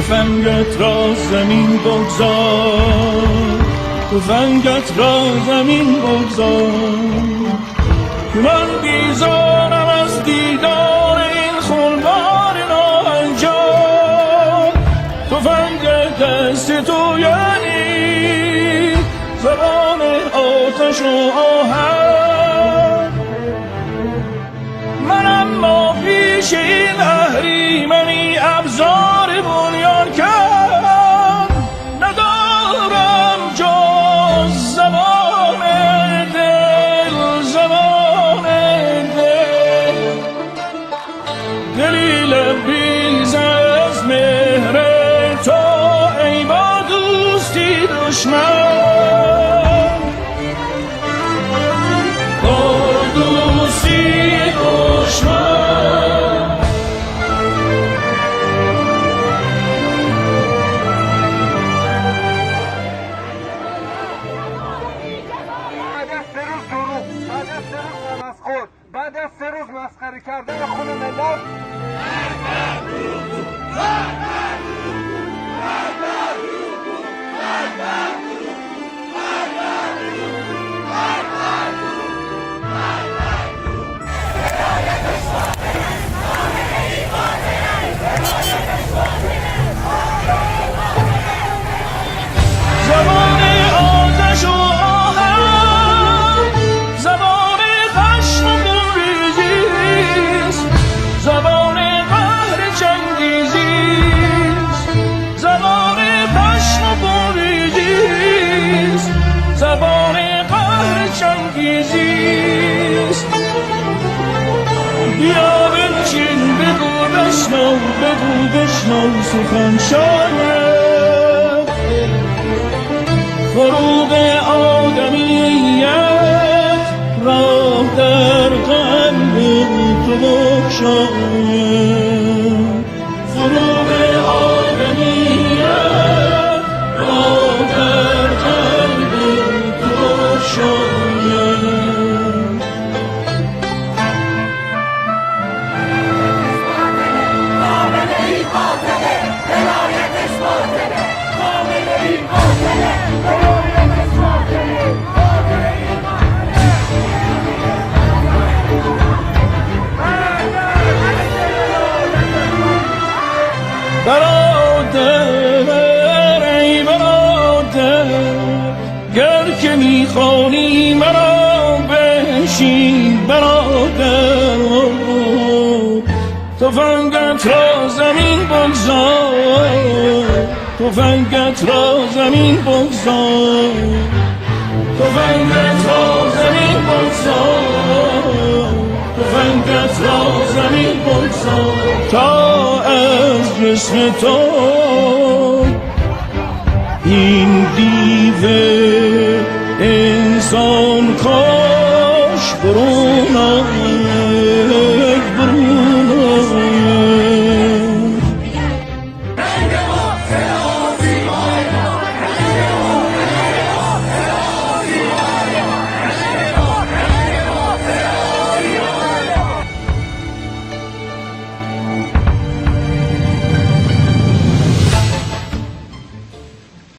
تفنگت را زمین بگذار، تفنگت را زمین بگذار، که من بیزارم از دیدار این خونبار ناهنجار. تفنگ دست تو یعنی زبان آتش و آهن، من اما پیش این اهریمنی ابزار بنیان کرد ندارم جز زبان دل، زبان دل، دلی لبریز از مهر تو ای با دوستی دشمن، با دوستی دشمن. بعد از 3 روز مسخره کردن خون ملت زبان آتش و آهن، زبان خشم و خونریزیست، زبان قهر چنگیزیست، زبان خشم و خونریزیست، زبان قهر چنگیزیست. بیا بنشین بگو بشنو، بگو بشنو سخن شاید، فروغ آدمیت راه در قلب تو بگشاید، فروغ آدمیت راه در قلب تو بگشاید. برادر ای برادر، گر که میخوانی مرا بنشین برادر، تفنگت را زمین بگذار، تفنگت را زمین بگذار، تفنگت را زمین بگذار، تفنگت را زمین بگذار، تا از جسم تو این دیو انسان کاش برون